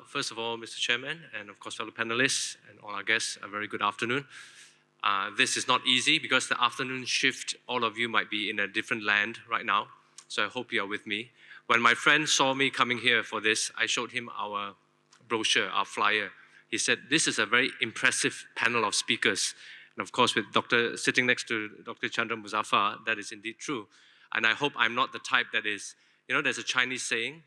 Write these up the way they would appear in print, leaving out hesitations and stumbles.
First of all, Mr. Chairman, and of course fellow panelists and all our guests, a very good afternoon. This is not easy because the afternoon shift, all of you might be in a different land right now, so I hope you are with me. When my friend saw me coming here for this, I showed him our brochure, our flyer. He said, this is a very impressive panel of speakers. And of course, with sitting next to Dr. Chandra Muzaffar, that is indeed true. And I hope I'm not the type that is, there's a Chinese saying,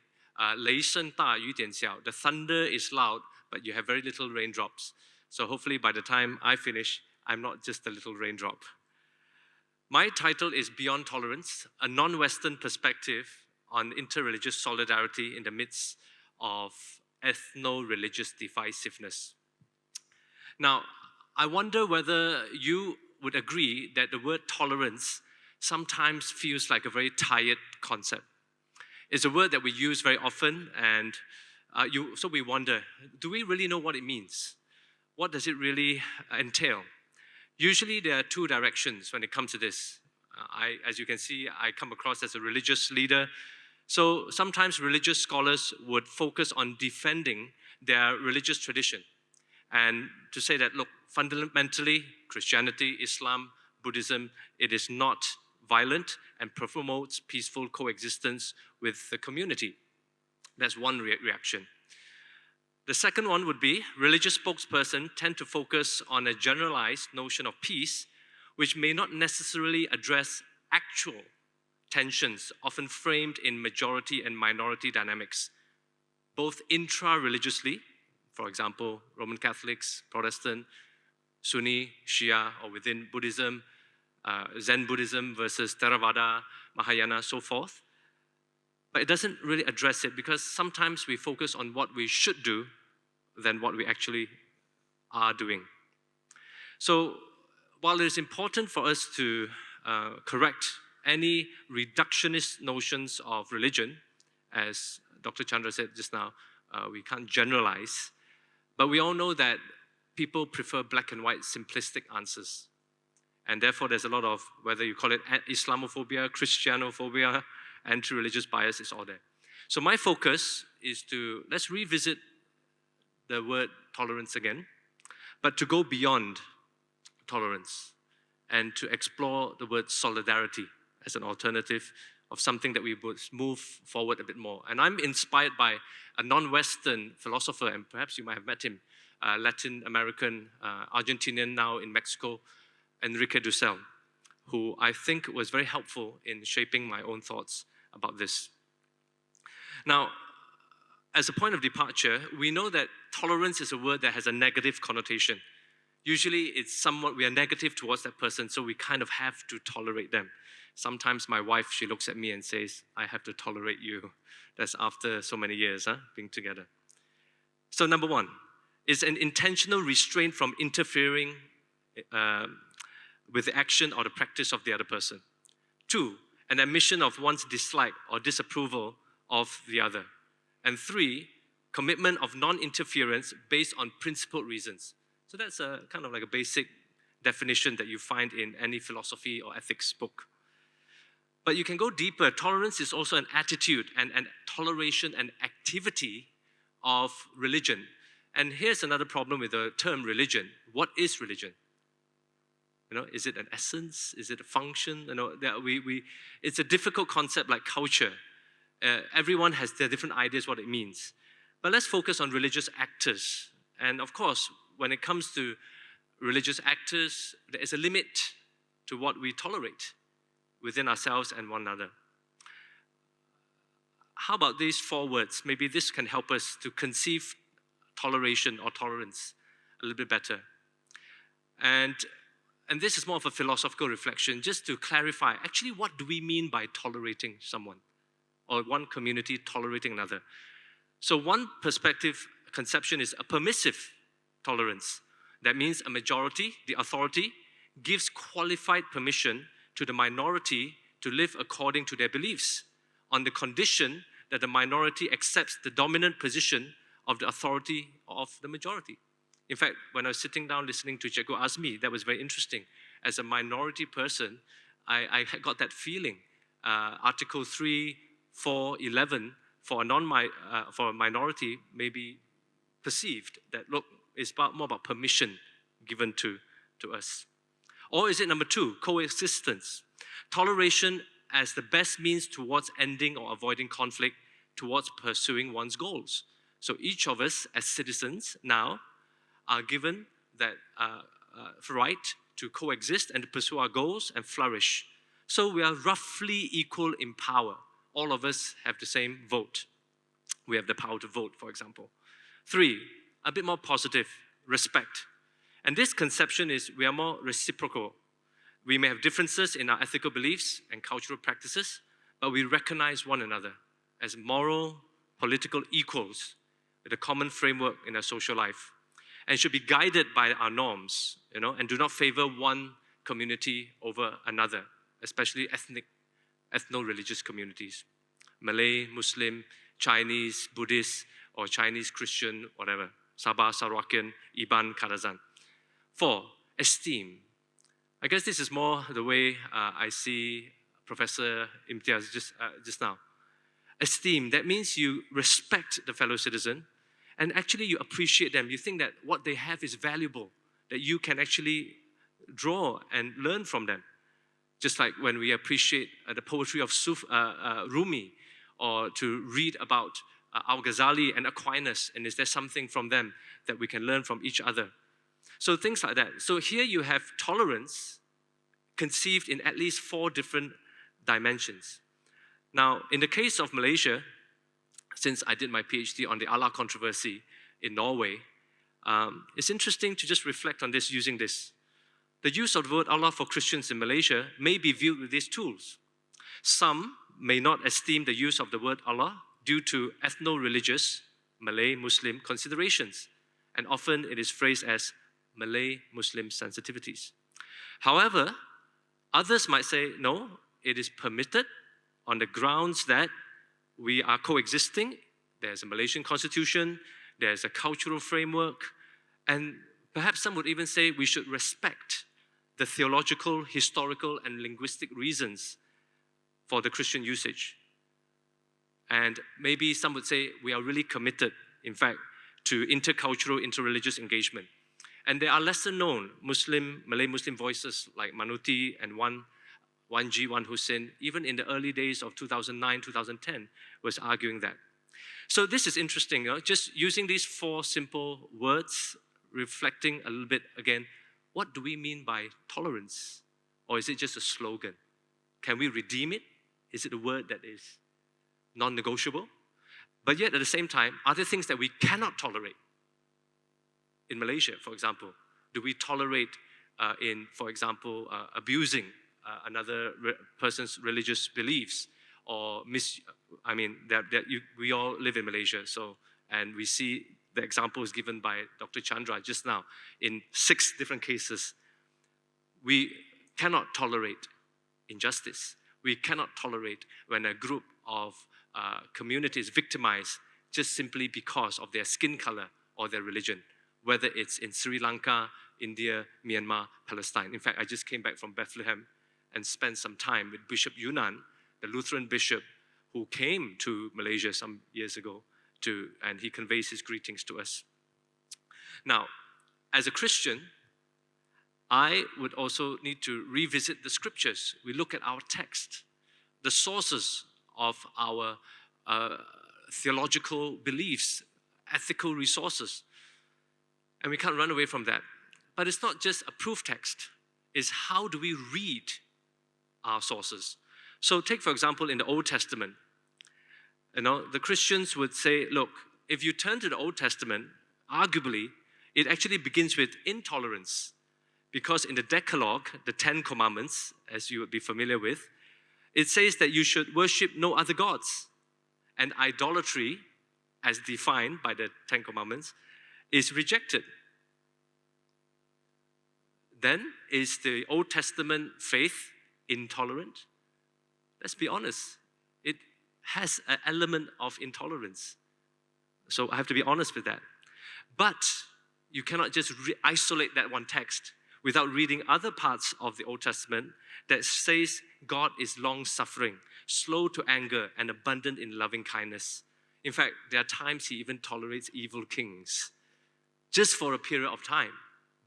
雷声大雨点小. The thunder is loud, but you have very little raindrops. So hopefully by the time I finish, I'm not just a little raindrop. My title is Beyond Tolerance, a non-Western perspective on interreligious solidarity in the midst of ethno-religious divisiveness. Now, I wonder whether you would agree that the word tolerance sometimes feels like a very tired concept. It's a word that we use very often, and so we wonder, do we really know what it means? What does it really entail? Usually there are two directions when it comes to this. As you can see, I come across as a religious leader. So sometimes religious scholars would focus on defending their religious tradition and to say that, look, fundamentally, Christianity, Islam, Buddhism, it is not violent and promotes peaceful coexistence with the community. That's one reaction. The second one would be religious spokespersons tend to focus on a generalized notion of peace, which may not necessarily address actual tensions, often framed in majority and minority dynamics, both intra-religiously, for example, Roman Catholics, Protestant, Sunni, Shia, or within Buddhism, Zen Buddhism versus Theravada, Mahayana, so forth. But it doesn't really address it because sometimes we focus on what we should do than what we actually are doing. So while it is important for us to correct any reductionist notions of religion, as Dr. Chandra said just now, we can't generalize, but we all know that people prefer black and white simplistic answers. And therefore, there's a lot of, whether you call it Islamophobia, Christianophobia, anti-religious bias, is all there. So my focus is let's revisit the word tolerance again, but to go beyond tolerance and to explore the word solidarity as an alternative of something that we would move forward a bit more. And I'm inspired by a non-Western philosopher, and perhaps you might have met him, Latin American, Argentinian, now in Mexico, Enrique Dussel, who I think was very helpful in shaping my own thoughts about this. Now, as a point of departure, we know that tolerance is a word that has a negative connotation. Usually it's somewhat, we are negative towards that person, so we kind of have to tolerate them. Sometimes my wife, she looks at me and says, I have to tolerate you. That's after so many years being together. So number one, is an intentional restraint from interfering with the action or the practice of the other person. Two, an admission of one's dislike or disapproval of the other. And three, commitment of non-interference based on principled reasons. So that's a kind of like a basic definition that you find in any philosophy or ethics book. But you can go deeper. Tolerance is also an attitude and toleration and activity of religion. And here's another problem with the term religion. What is religion? Is it an essence? Is it a function? It's a difficult concept like culture. Everyone has their different ideas what it means. But let's focus on religious actors. And of course, when it comes to religious actors, there is a limit to what we tolerate within ourselves and one another. How about these 4 words? Maybe this can help us to conceive toleration or tolerance a little bit better. And this is more of a philosophical reflection, just to clarify, actually, what do we mean by tolerating someone? Or one community tolerating another? So one perspective, conception is a permissive tolerance. That means a majority, the authority, gives qualified permission to the minority to live according to their beliefs, on the condition that the minority accepts the dominant position of the authority of the majority. In fact, when I was sitting down listening to Cikgu Azmi, that was very interesting. As a minority person, I got that feeling. Article 3, 4, 11, for a minority, maybe perceived that, look, it's more about permission given to us? Or is it number 2, coexistence? Toleration as the best means towards ending or avoiding conflict, towards pursuing one's goals. So each of us as citizens now are given that right to coexist and to pursue our goals and flourish. So we are roughly equal in power. All of us have the same vote. We have the power to vote, for example. 3, a bit more positive, respect. And this conception is we are more reciprocal. We may have differences in our ethical beliefs and cultural practices, but we recognize one another as moral, political equals with a common framework in our social life, and should be guided by our norms, and do not favor one community over another, especially ethno-religious communities. Malay, Muslim, Chinese, Buddhist, or Chinese, Christian, whatever. Sabah, Sarawakian, Iban, Kadazan. 4, esteem. I guess this is more the way I see Professor Imtiaz just now. Esteem, that means you respect the fellow citizen, and actually you appreciate them. You think that what they have is valuable, that you can actually draw and learn from them. Just like when we appreciate the poetry of Rumi, or to read about Al-Ghazali and Aquinas, and is there something from them that we can learn from each other? So things like that. So here you have tolerance conceived in at least 4 different dimensions. Now, in the case of Malaysia, since I did my PhD on the Allah controversy in Norway, it's interesting to just reflect on this using this. The use of the word Allah for Christians in Malaysia may be viewed with these tools. Some may not esteem the use of the word Allah due to ethno-religious, Malay Muslim considerations, and often it is phrased as Malay Muslim sensitivities. However, others might say, no, it is permitted on the grounds that we are coexisting. There's a Malaysian constitution, there's a cultural framework, and perhaps some would even say we should respect the theological, historical, and linguistic reasons for the Christian usage. And maybe some would say we are really committed, in fact, to intercultural, interreligious engagement. And there are lesser known Malay Muslim voices like Manuti and Wan Hussein, even in the early days of 2009, 2010, was arguing that. So this is interesting, just using these 4 simple words, reflecting a little bit again, what do we mean by tolerance? Or is it just a slogan? Can we redeem it? Is it a word that is non-negotiable? But yet at the same time, are there things that we cannot tolerate? In Malaysia, for example, do we tolerate for example, abusing another person's religious beliefs, or we all live in Malaysia, and we see the examples given by Dr. Chandra just now in 6 different cases. We cannot tolerate injustice. We cannot tolerate when a group of communities victimized just simply because of their skin color or their religion, whether it's in Sri Lanka, India, Myanmar, Palestine. In fact, I just came back from Bethlehem and spent some time with Bishop Yunan, the Lutheran bishop who came to Malaysia some years ago, and he conveys his greetings to us. Now, as a Christian, I would also need to revisit the scriptures. We look at our text, the sources of our theological beliefs, ethical resources, and we can't run away from that. But it's not just a proof text, it's how do we read our sources. So take, for example, in the Old Testament, the Christians would say, look, if you turn to the Old Testament, arguably, it actually begins with intolerance. Because in the Decalogue, the 10 Commandments, as you would be familiar with, it says that you should worship no other gods. And idolatry, as defined by the 10 Commandments, is rejected. Then, is the Old Testament faith intolerant? Let's be honest. It has an element of intolerance. So I have to be honest with that. But you cannot just isolate that one text without reading other parts of the Old Testament that says God is long-suffering, slow to anger, and abundant in loving kindness. In fact, there are times he even tolerates evil kings just for a period of time,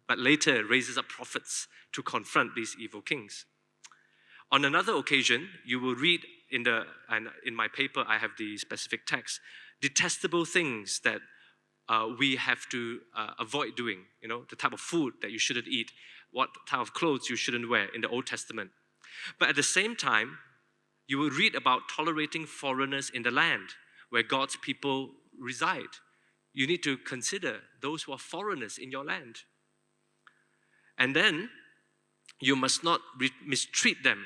but later raises up prophets to confront these evil kings. On another occasion, you will read and in my paper I have the specific text, detestable things that we have to avoid doing, the type of food that you shouldn't eat, what type of clothes you shouldn't wear in the Old Testament. But at the same time, you will read about tolerating foreigners in the land where God's people reside. You need to consider those who are foreigners in your land. And then, you must not mistreat them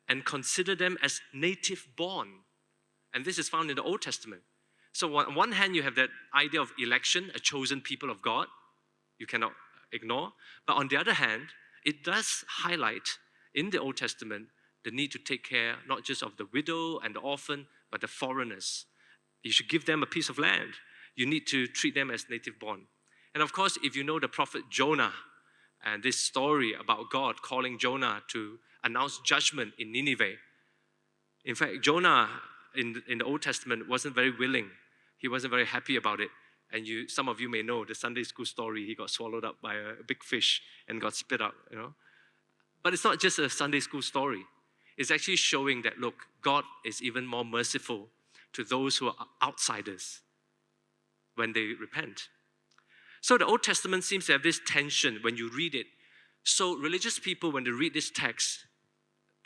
and consider them as native born. And this is found in the Old Testament. So on one hand, you have that idea of election, a chosen people of God, you cannot ignore. But on the other hand, it does highlight in the Old Testament the need to take care not just of the widow and the orphan, but the foreigners. You should give them a piece of land. You need to treat them as native born. And of course, if you know the prophet Jonah, and this story about God calling Jonah to announce judgment in Nineveh. In fact, Jonah in the Old Testament wasn't very willing. He wasn't very happy about it. And some of you may know the Sunday school story. He got swallowed up by a big fish and got spit out, But it's not just a Sunday school story. It's actually showing that, look, God is even more merciful to those who are outsiders when they repent. So the Old Testament seems to have this tension when you read it. So religious people, when they read this text,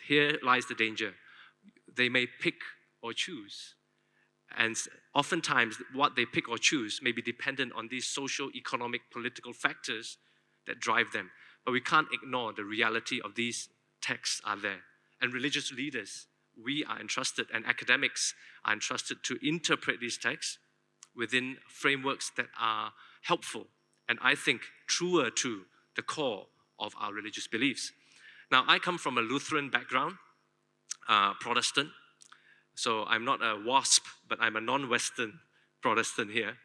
here lies the danger. They may pick or choose. And oftentimes, what they pick or choose may be dependent on these social, economic, political factors that drive them. But we can't ignore the reality of these texts are there. And religious leaders, we are entrusted, and academics are entrusted to interpret these texts within frameworks that are helpful and I think truer to the core of our religious beliefs. Now, I come from a Lutheran background, Protestant. So I'm not a WASP, but I'm a non-Western Protestant here.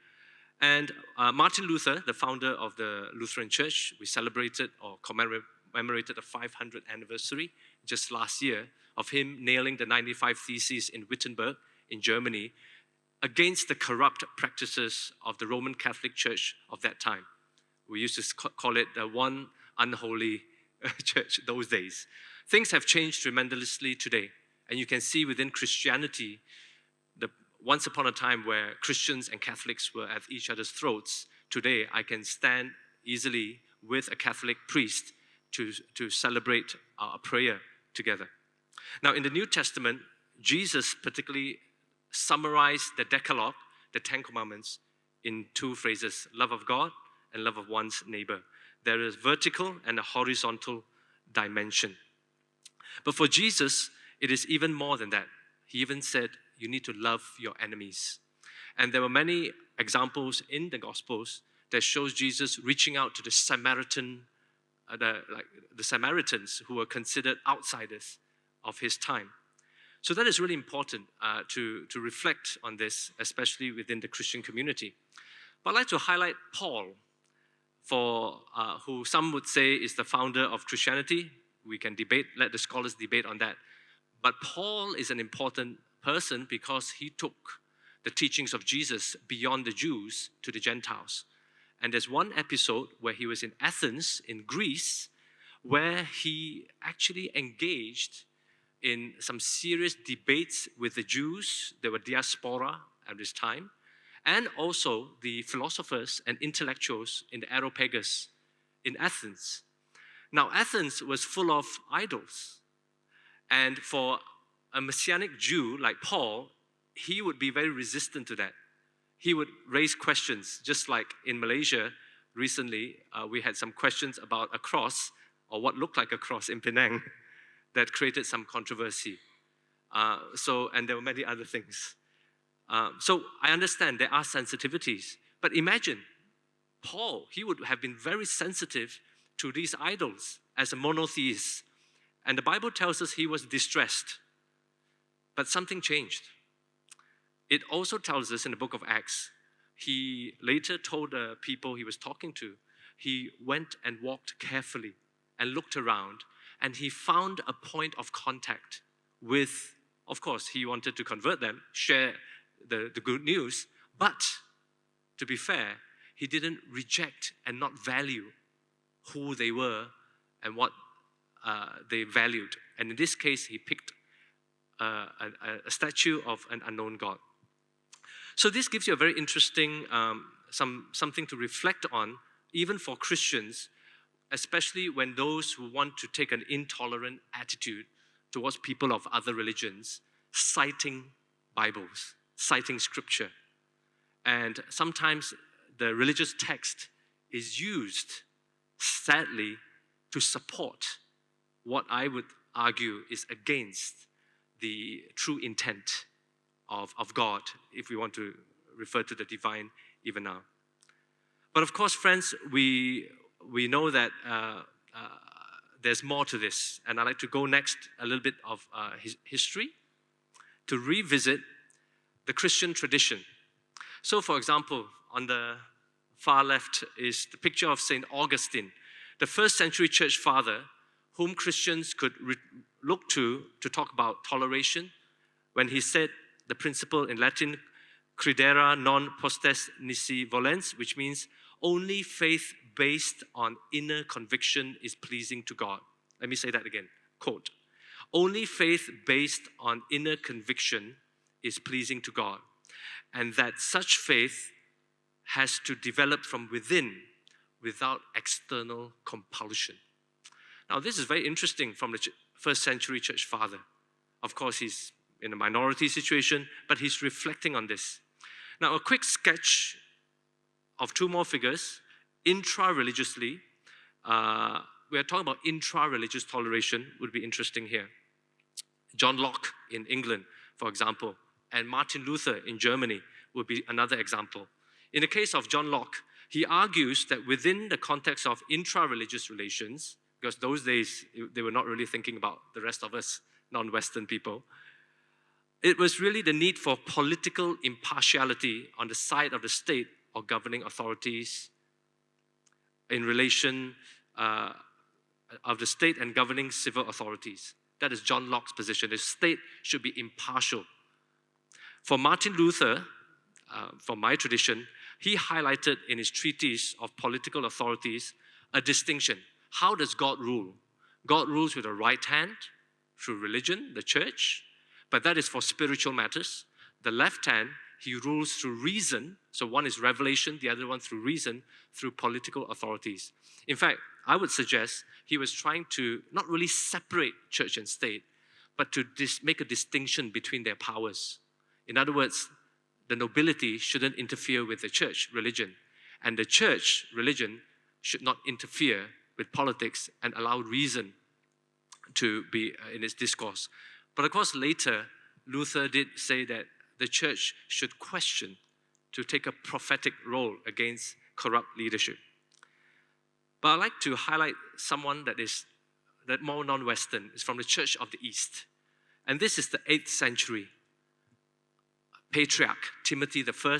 And Martin Luther, the founder of the Lutheran Church, we celebrated or commemorated the 500th anniversary just last year of him nailing the 95 Theses in Wittenberg in Germany against the corrupt practices of the Roman Catholic Church of that time. We used to call it the one unholy church those days. Things have changed tremendously today. And you can see within Christianity, once upon a time where Christians and Catholics were at each other's throats, today I can stand easily with a Catholic priest to celebrate a prayer together. Now, in the New Testament, Jesus particularly summarized the Decalogue, the 10 Commandments, in two phrases: love of God and love of one's neighbor. There is vertical and a horizontal dimension. But for Jesus, it is even more than that. He even said, you need to love your enemies. And there were many examples in the Gospels that shows Jesus reaching out to the Samaritans who were considered outsiders of his time. So that is really important to reflect on this, especially within the Christian community. But I'd like to highlight Paul, who some would say is the founder of Christianity. We can debate, let the scholars debate on that. But Paul is an important person because he took the teachings of Jesus beyond the Jews to the Gentiles. And there's one episode where he was in Athens, in Greece, where he actually engaged in some serious debates with the Jews. There were diaspora at this time, and also the philosophers and intellectuals in the Areopagus in Athens. Now, Athens was full of idols. And for a Messianic Jew like Paul, he would be very resistant to that. He would raise questions, just like in Malaysia recently, we had some questions about a cross, or what looked like a cross in Penang, that created some controversy. And there were many other things. So I understand there are sensitivities, but imagine Paul, he would have been very sensitive to these idols as a monotheist. And the Bible tells us he was distressed. But something changed. It also tells us in the book of Acts, he later told the people he was talking to, he went and walked carefully and looked around, and he found a point of contact with, of course, he wanted to convert them, share the good news, but to be fair, he didn't reject and not value who they were and what they valued. And in this case, he picked a statue of an unknown God. So this gives you a very interesting, something to reflect on, even for Christians, especially when those who want to take an intolerant attitude towards people of other religions, citing Bibles, citing scripture. And sometimes the religious text is used, sadly, to support what I would argue is against the true intent of God, if we want to refer to the divine even now. But of course, friends, we know that there's more to this. And I'd like to go next a little bit of history to revisit the Christian tradition. So, for example, on the far left is the picture of St. Augustine, the first century church father whom Christians could look to talk about toleration when he said the principle in Latin, credere non postes nisi volens, which means only faith based on inner conviction is pleasing to God. Let me say that again, quote, only faith based on inner conviction is pleasing to God, and that such faith has to develop from within without external compulsion. Now, this is very interesting from the first century church father. Of course, he's in a minority situation, but he's reflecting on this. Now, a quick sketch of two more figures, intra-religiously. We are talking about intra-religious toleration, would be interesting here. John Locke in England, for example, and Martin Luther in Germany would be another example. In the case of John Locke, he argues that within the context of intra-religious relations, because those days they were not really thinking about the rest of us non-Western people, it was really the need for political impartiality on the side of the state or governing authorities in relation of the state and governing civil authorities. That is John Locke's position. The state should be impartial. For Martin Luther, from my tradition, he highlighted in his treatise of political authorities a distinction. How does God rule? God rules with the right hand through religion, the church, but that is for spiritual matters. The left hand, he rules through reason. So one is revelation, the other one through reason, through political authorities. In fact, I would suggest he was trying to not really separate church and state, but to make a distinction between their powers. In other words, the nobility shouldn't interfere with the church, religion, and the church, religion, should not interfere with politics and allow reason to be in its discourse. But of course, later, Luther did say that the church should question to take a prophetic role against corrupt leadership. But I'd like to highlight someone that more non-Western, is from the Church of the East. And this is the 8th century patriarch, Timothy I.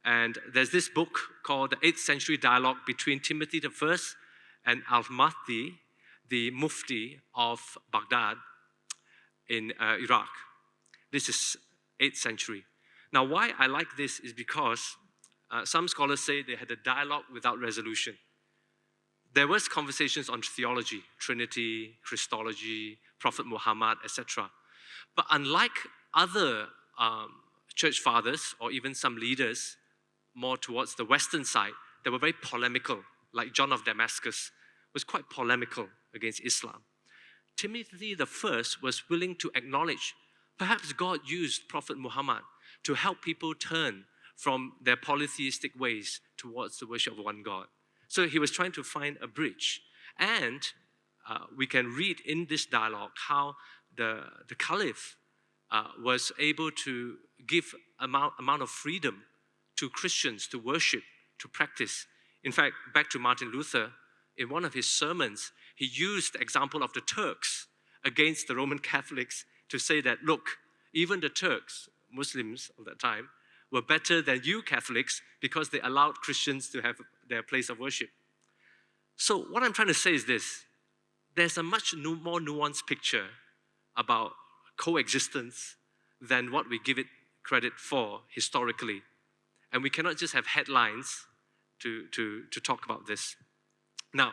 And there's this book called the 8th Century Dialogue between Timothy I and Al-Mahdi, the Mufti of Baghdad in Iraq. This is 8th century. Now, why I like this is because some scholars say they had a dialogue without resolution. There was conversations on theology, Trinity, Christology, Prophet Muhammad, etc. But unlike other church fathers or even some leaders more towards the Western side, they were very polemical, like John of Damascus was quite polemical against Islam. Timothy I was willing to acknowledge perhaps God used Prophet Muhammad to help people turn from their polytheistic ways towards the worship of one God. So he was trying to find a bridge. And we can read in this dialogue how the Caliph was able to give amount of freedom to Christians to worship, to practice. In fact, back to Martin Luther, in one of his sermons, he used the example of the Turks against the Roman Catholics to say that, look, even the Turks, Muslims of that time, were better than you Catholics because they allowed Christians to have their place of worship. So what I'm trying to say is this: there's a much more nuanced picture about coexistence than what we give it credit for historically. And we cannot just have headlines to talk about this. Now,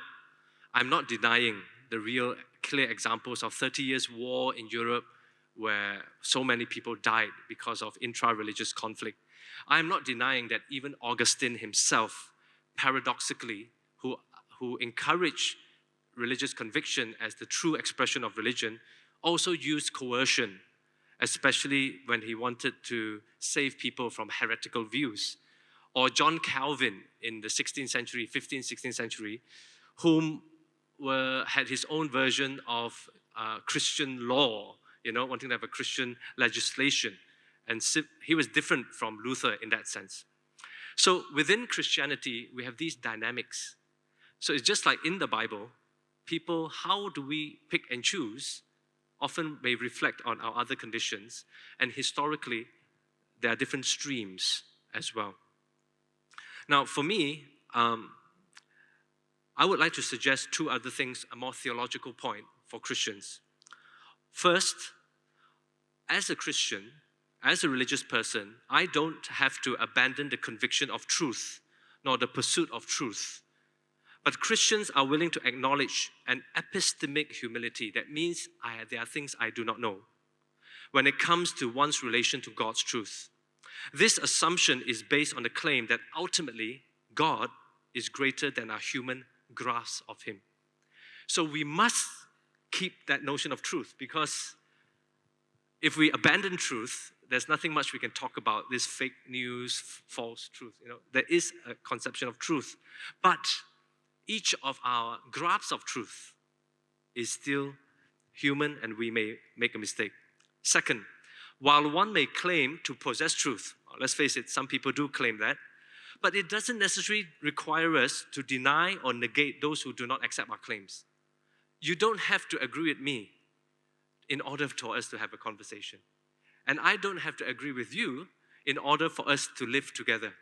I'm not denying the real clear examples of 30 years war in Europe where so many people died because of intra-religious conflict. I'm not denying that even Augustine himself, paradoxically, who encouraged religious conviction as the true expression of religion, also used coercion, especially when he wanted to save people from heretical views. Or John Calvin in the 16th century, 15th, 16th century, whom had his own version of Christian law, wanting to have a Christian legislation. And he was different from Luther in that sense. So within Christianity, we have these dynamics. So it's just like in the Bible, people, how do we pick and choose, often may reflect on our other conditions. And historically, there are different streams as well. Now, for me, I would like to suggest two other things, a more theological point for Christians. First, as a Christian, as a religious person, I don't have to abandon the conviction of truth, nor the pursuit of truth. But Christians are willing to acknowledge an epistemic humility. That means there are things I do not know when it comes to one's relation to God's truth. This assumption is based on the claim that ultimately God is greater than our human grasp of Him. So we must keep that notion of truth, because if we abandon truth, there's nothing much we can talk about, this fake news, false truth. There is a conception of truth. But each of our grasps of truth is still human, and we may make a mistake. Second, while one may claim to possess truth, let's face it, some people do claim that, but it doesn't necessarily require us to deny or negate those who do not accept our claims. You don't have to agree with me in order for us to have a conversation. And I don't have to agree with you in order for us to live together.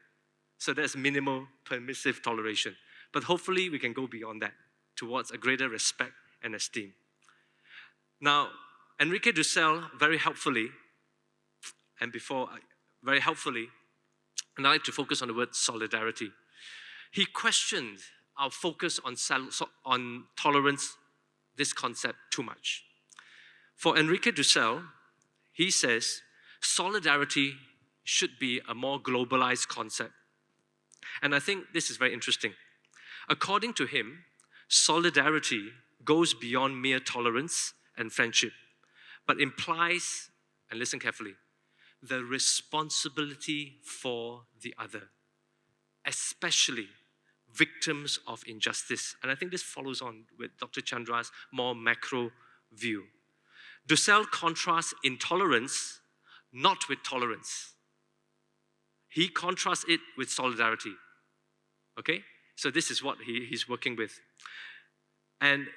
So that's minimal permissive toleration. But hopefully we can go beyond that towards a greater respect and esteem. Now, Enrique Dussel very helpfully, and I'd like to focus on the word solidarity. He questioned our focus on tolerance, this concept, too much. For Enrique Dussel, he says solidarity should be a more globalized concept. And I think this is very interesting. According to him, solidarity goes beyond mere tolerance and friendship, but implies, and listen carefully, the responsibility for the other, especially victims of injustice. And I think this follows on with Dr. Chandra's more macro view. Dussel contrasts intolerance not with tolerance. He contrasts it with solidarity. Okay? So this is what he's working with. And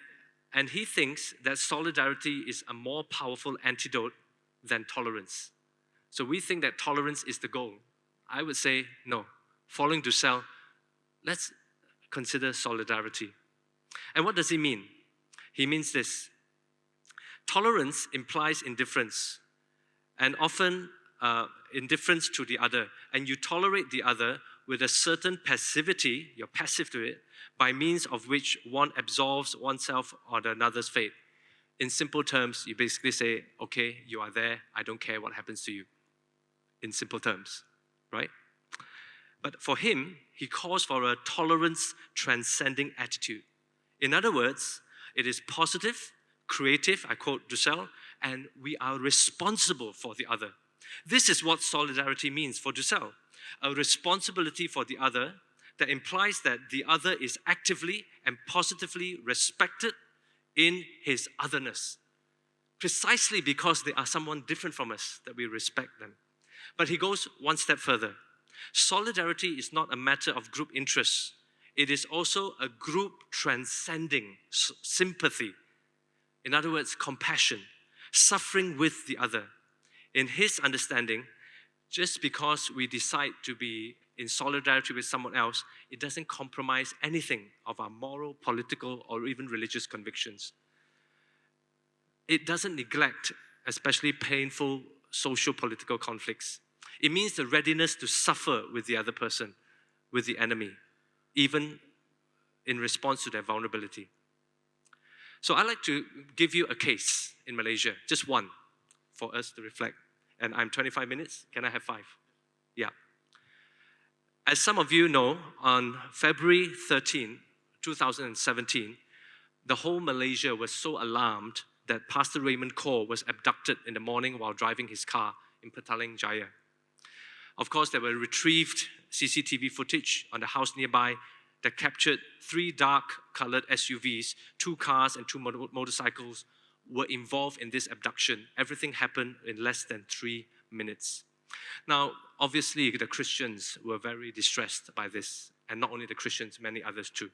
he thinks that solidarity is a more powerful antidote than tolerance. So we think that tolerance is the goal. I would say no. Following Dussel, let's consider solidarity. And what does he mean? He means this. Tolerance implies indifference, and often indifference to the other. And you tolerate the other with a certain passivity, you're passive to it, by means of which one absolves oneself on another's fate. In simple terms, you basically say, okay, you are there, I don't care what happens to you. In simple terms, right? But for him, he calls for a tolerance transcending attitude. In other words, it is positive, creative, I quote Dussel, and we are responsible for the other. This is what solidarity means for Dussel, a responsibility for the other that implies that the other is actively and positively respected in his otherness, precisely because they are someone different from us, that we respect them. But he goes one step further. Solidarity is not a matter of group interests. It is also a group transcending sympathy. In other words, compassion, suffering with the other. In his understanding, just because we decide to be in solidarity with someone else, it doesn't compromise anything of our moral, political, or even religious convictions. It doesn't neglect, especially painful social political conflicts. It means the readiness to suffer with the other person, with the enemy, even in response to their vulnerability. So I'd like to give you a case in Malaysia, just one, for us to reflect. And I'm 25 minutes. Can I have 5? Yeah. As some of you know, on February 13, 2017, the whole Malaysia was so alarmed that Pastor Raymond Kaur was abducted in the morning while driving his car in Petaling Jaya. Of course, there were retrieved CCTV footage on the house nearby that captured 3 dark-colored SUVs, 2 cars and 2 motorcycles were involved in this abduction. Everything happened in less than 3 minutes. Now, obviously, the Christians were very distressed by this, and not only the Christians, many others too.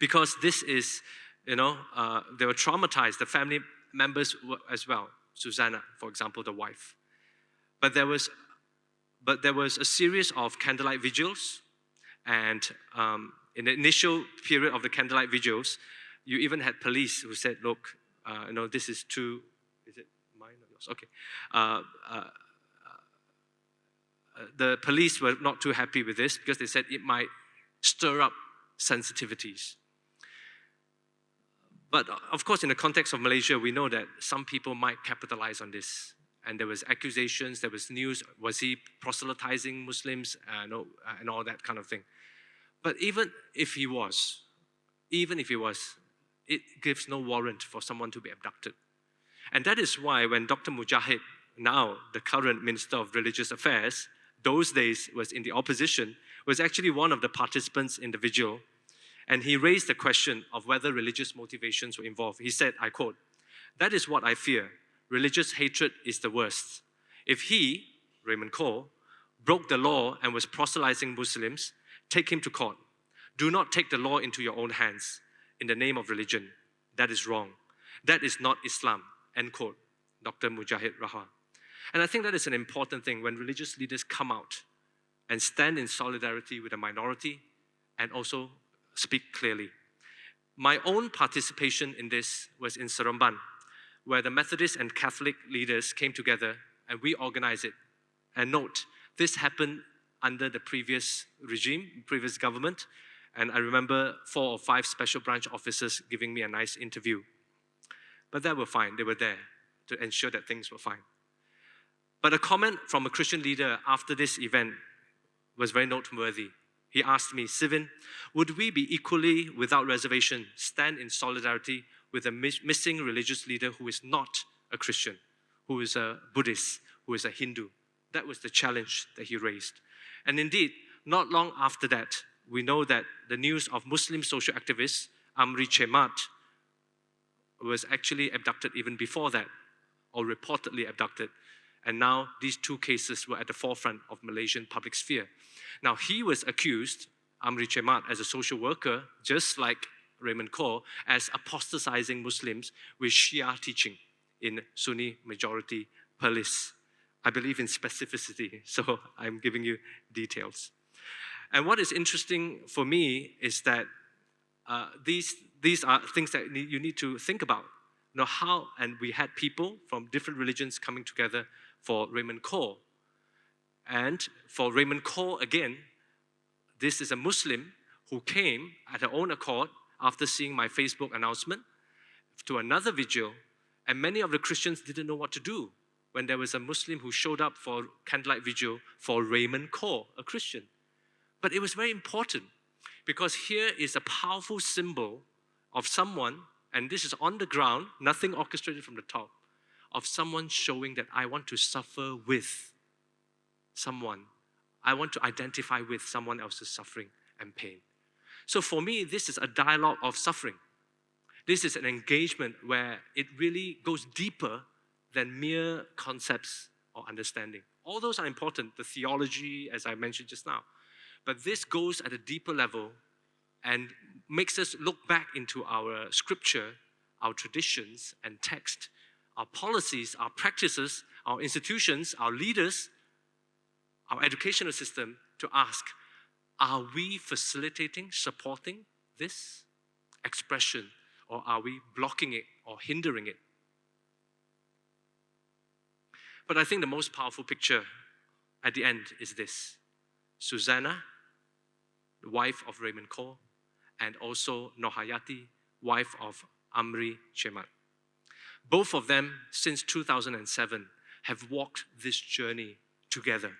Because this is, they were traumatized, the family members were as well. Susanna, for example, the wife. But there was a series of candlelight vigils, and in the initial period of the candlelight vigils, you even had police who said, look, this is too, is it mine or yours? Okay. The police were not too happy with this because they said it might stir up sensitivities. But of course, in the context of Malaysia, we know that some people might capitalize on this. And there was accusations, there was news, was he proselytizing Muslims, and all that kind of thing. But even if he was, it gives no warrant for someone to be abducted. And that is why when Dr. Mujahid, now the current Minister of Religious Affairs, those days was in the opposition, was actually one of the participants in the vigil. And he raised the question of whether religious motivations were involved. He said, I quote, "That is what I fear. Religious hatred is the worst. If he, Raymond Kaur, broke the law and was proselytizing Muslims, take him to court. Do not take the law into your own hands in the name of religion. That is wrong. That is not Islam." End quote. Dr. Mujahid Rahman. And I think that is an important thing when religious leaders come out and stand in solidarity with the minority and also speak clearly. My own participation in this was in Seremban, where the Methodist and Catholic leaders came together and we organized it. And note, this happened under the previous regime, previous government, and I remember 4 or 5 special branch officers giving me a nice interview. But they were fine, they were there to ensure that things were fine. But a comment from a Christian leader after this event was very noteworthy. He asked me, "Sivin, would we be equally, without reservation, stand in solidarity with a missing religious leader who is not a Christian, who is a Buddhist, who is a Hindu?" That was the challenge that he raised. And indeed, not long after that, we know that the news of Muslim social activist Amri Chemat was actually abducted even before that, or reportedly abducted. And now these 2 cases were at the forefront of Malaysian public sphere. Now he was accused, Amri Chemat, as a social worker, just like Raymond Kaur, as apostatizing Muslims with Shia teaching in Sunni majority Perlis. I believe in specificity, so I'm giving you details. And what is interesting for me is that these are things that you need to think about. And we had people from different religions coming together for Raymond Kaur. And for Raymond Kaur, again, this is a Muslim who came at her own accord after seeing my Facebook announcement to another vigil, and many of the Christians didn't know what to do when there was a Muslim who showed up for candlelight vigil for Raymond Kaur, a Christian. But it was very important because here is a powerful symbol of someone, and this is on the ground, nothing orchestrated from the top, of someone showing that I want to suffer with someone. I want to identify with someone else's suffering and pain. So for me, this is a dialogue of suffering. This is an engagement where it really goes deeper than mere concepts or understanding. All those are important, the theology, as I mentioned just now. But this goes at a deeper level and makes us look back into our scripture, our traditions and text, our policies, our practices, our institutions, our leaders, our educational system, to ask, are we facilitating, supporting this expression, or are we blocking it or hindering it? But I think the most powerful picture at the end is this: Susanna, the wife of Raymond Cole, and also Nohayati, wife of Amri Chemat. Both of them, since 2007, have walked this journey together.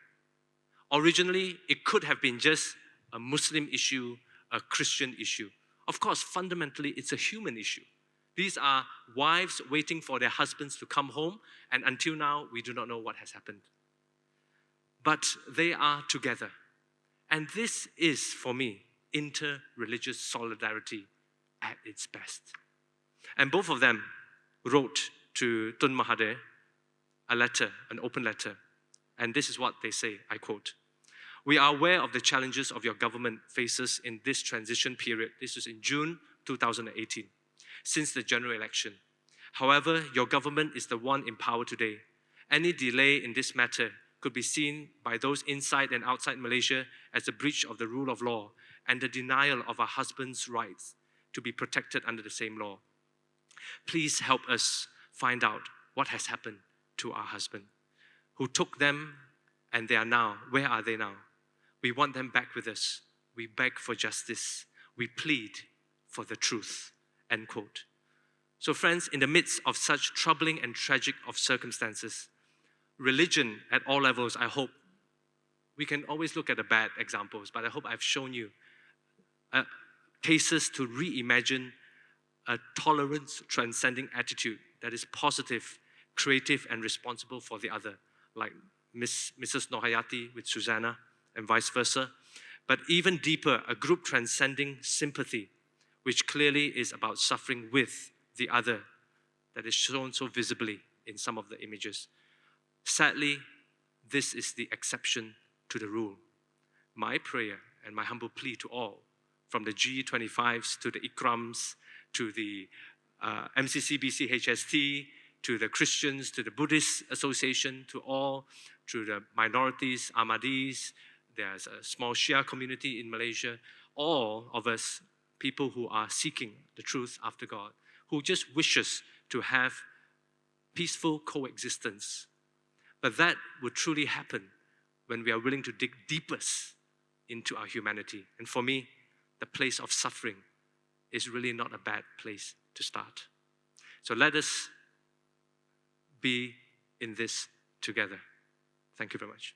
Originally, it could have been just a Muslim issue, a Christian issue. Of course, fundamentally, it's a human issue. These are wives waiting for their husbands to come home, and until now, we do not know what has happened. But they are together. And this is, for me, inter-religious solidarity at its best. And both of them wrote to Tun Mahathir a letter, an open letter. And this is what they say, I quote, "We are aware of the challenges of your government faces in this transition period." This is in June 2018, since the general election. "However, your government is the one in power today. Any delay in this matter could be seen by those inside and outside Malaysia as a breach of the rule of law and the denial of our husbands' rights to be protected under the same law. Please help us find out what has happened to our husband, who took them, and they are now, where are they now? We want them back with us. We beg for justice. We plead for the truth," end quote. So friends, in the midst of such troubling and tragic of circumstances, religion at all levels, I hope, we can always look at the bad examples, but I hope I've shown you cases to reimagine a tolerance transcending attitude that is positive, creative, and responsible for the other, like Mrs. Nohayati with Susanna, and vice versa. But even deeper, a group transcending sympathy, which clearly is about suffering with the other, that is shown so visibly in some of the images. Sadly, this is the exception to the rule. My prayer and my humble plea to all, from the G25s to the Ikrams, to the MCCBC HST, to the Christians, to the Buddhist Association, to all, to the minorities, Ahmadis, there's a small Shia community in Malaysia, all of us, people who are seeking the truth after God, who just wishes to have peaceful coexistence. But that would truly happen when we are willing to dig deepest into our humanity. And for me, the place of suffering is really not a bad place to start. So let us be in this together. Thank you very much.